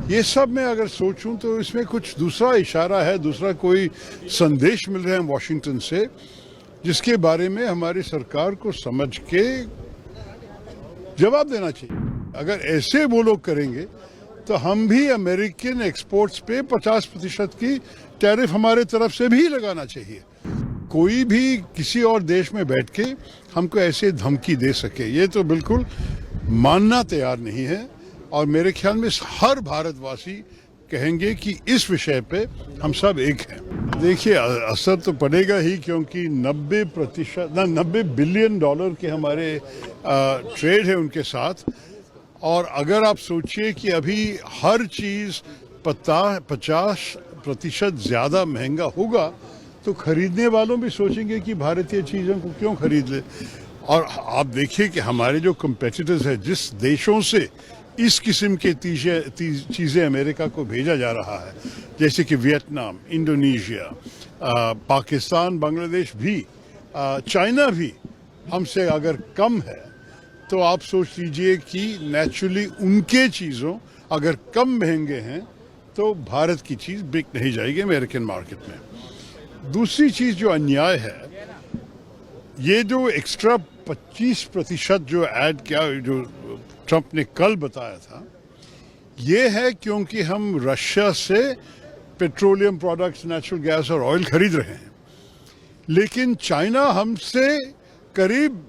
ये सब मैं अगर सोचूं तो इसमें कुछ दूसरा इशारा है, दूसरा कोई संदेश मिल रहे हैं वॉशिंगटन से, जिसके बारे में हमारी सरकार को समझ के जवाब देना चाहिए। अगर ऐसे वो लोग करेंगे तो हम भी अमेरिकन एक्सपोर्ट्स पे 50% की टैरिफ हमारे तरफ से भी लगाना चाहिए। कोई भी किसी और देश में बैठ के हमको ऐसे धमकी दे सके, ये तो बिल्कुल मानना तैयार नहीं है। और मेरे ख्याल में हर भारतवासी कहेंगे कि इस विषय पे हम सब एक हैं। देखिए, असर तो पड़ेगा ही, क्योंकि 90 बिलियन डॉलर के हमारे ट्रेड है उनके साथ। और अगर आप सोचिए कि अभी हर चीज़ 50% ज़्यादा महंगा होगा, तो खरीदने वालों भी सोचेंगे कि भारतीय चीज़ों को क्यों खरीद ले। और आप देखिए कि हमारे जो कंपेटिटर्स हैं, जिस देशों से इस किस्म के चीज़ें अमेरिका को भेजा जा रहा है, जैसे कि वियतनाम, इंडोनेशिया, पाकिस्तान, बांग्लादेश भी, चाइना भी हमसे अगर कम है, तो आप सोच लीजिए कि नेचुरली उनके चीज़ों अगर कम महंगे हैं तो भारत की चीज़ बिक नहीं जाएगी अमेरिकन मार्केट में। दूसरी चीज़ जो अन्याय है, ये जो एक्स्ट्रा 25% जो ऐड किया, जो ट्रंप ने कल बताया था, ये है क्योंकि हम रशिया से पेट्रोलियम प्रोडक्ट्स, नेचुरल गैस और ऑयल खरीद रहे हैं, लेकिन चाइना हमसे करीब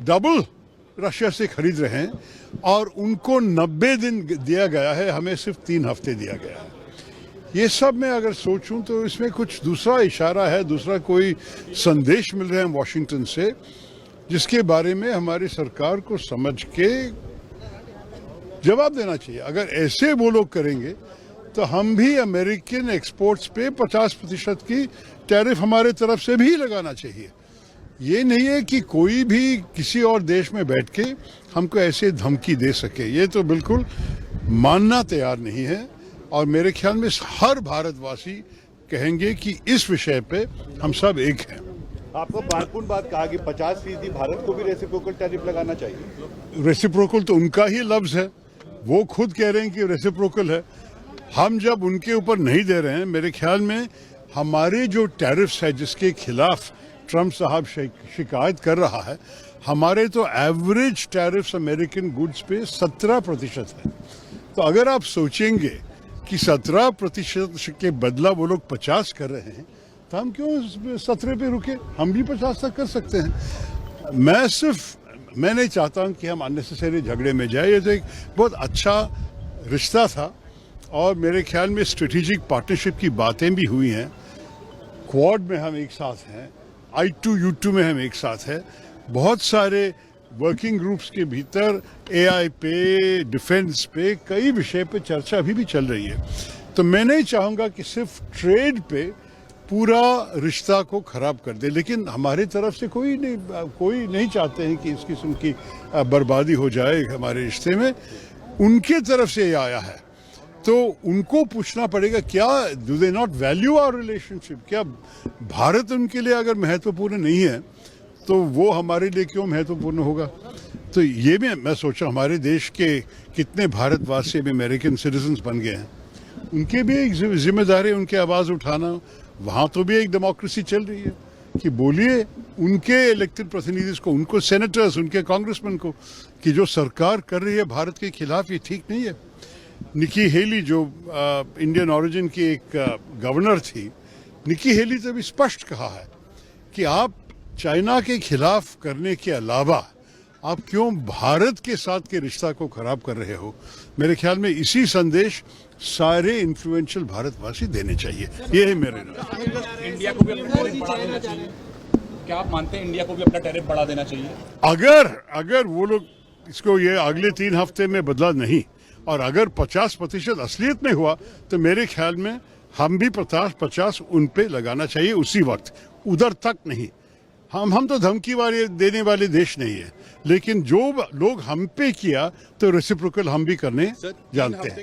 डबल रशिया से खरीद रहे हैं, और उनको 90 दिन दिया गया है, हमें सिर्फ 3 हफ्ते दिया गया है। ये सब मैं अगर सोचूं तो इसमें कुछ दूसरा इशारा है, दूसरा कोई संदेश मिल रहे हैं वॉशिंगटन से, जिसके बारे में हमारी सरकार को समझ के जवाब देना चाहिए। अगर ऐसे वो लोग करेंगे तो हम भी अमेरिकन एक्सपोर्ट्स पे 50% की टैरिफ हमारे तरफ से भी लगाना चाहिए। ये नहीं है कि कोई भी किसी और देश में बैठ के हमको ऐसे धमकी दे सके, ये तो बिल्कुल मानना तैयार नहीं है। और मेरे ख्याल में हर भारतवासी कहेंगे कि इस विषय पे हम सब एक हैं। आपको महत्वपूर्ण बात कहा कि 50% भारत को भी रेसिप्रोकल टैरिफ लगाना चाहिए। रेसिप्रोकल तो उनका ही लफ्ज है, वो खुद कह रहे हैं कि रेसिप्रोकल है। हम जब उनके ऊपर नहीं दे रहे हैं, मेरे ख्याल में हमारे जो टैरिफ्स है जिसके खिलाफ ट्रंप साहब शिकायत कर रहा है, हमारे तो एवरेज टैरिफ्स अमेरिकन गुड्स पे 17% है। तो अगर आप सोचेंगे कि 17% के बदला वो लोग 50 कर रहे हैं, तो हम क्यों 17 पे रुके, हम भी 50 तक कर सकते हैं। मैं नहीं चाहता हूं कि हम अननेसेसरी झगड़े में जाए। ये तो एक बहुत अच्छा रिश्ता था, और मेरे ख्याल में स्ट्रेटेजिक पार्टनरशिप की बातें भी हुई हैं। क्वाड में हम एक साथ हैं, I2U2 में हम एक साथ हैं, बहुत सारे वर्किंग ग्रुप्स के भीतर AI पे, डिफेंस पे, कई विषय पे चर्चा अभी भी चल रही है। तो मैं नहीं चाहूँगा कि सिर्फ ट्रेड पे पूरा रिश्ता को खराब कर दे, लेकिन हमारी तरफ से कोई नहीं चाहते हैं कि इस किस्म की बर्बादी हो जाए हमारे रिश्ते में। उनके तरफ से ये आया है, तो उनको पूछना पड़ेगा, क्या do they not value our relationship? क्या भारत उनके लिए अगर महत्वपूर्ण नहीं है, तो वो हमारे लिए क्यों महत्वपूर्ण होगा? तो ये भी मैं सोचा, हमारे देश के कितने भारतवासी भी अमेरिकन सिटीजन्स बन गए हैं, उनके भी एक जिम्मेदारी उनकी आवाज़ उठाना। वहाँ तो भी एक डेमोक्रेसी चल रही है कि बोलिए उनके इलेक्टेड प्रतिनिधि को, उनको सेनेटर्स, उनके कांग्रेसमैन को, कि जो सरकार कर रही है भारत के खिलाफ, ये ठीक नहीं है। निकी हेली जो इंडियन ओरिजिन की एक गवर्नर थी, निकी हेली ने भी स्पष्ट कहा है कि आप चाइना के खिलाफ करने के अलावा आप क्यों भारत के साथ के रिश्ता को खराब कर रहे हो। मेरे ख्याल में इसी संदेश सारे इन्फ्लुएंशियल भारतवासी देने चाहिए। ये है मेरे इंडिया को भी अपना टैरिफ बढ़ा देना चाहिए। क्या आप मानते हैं इंडिया को भी अपना टैरिफ बढ़ा देना चाहिए? अगर वो लोग इसको ये अगले 3 हफ्ते में बदला नहीं, और अगर 50% असलियत में हुआ, तो मेरे ख्याल में हम भी 50 उन पे लगाना चाहिए उसी वक्त, उधर तक नहीं। हम तो धमकी देने वाले देश नहीं है, लेकिन जो लोग हम पे किया तो रेसिप्रोकल हम भी करने जानते हैं।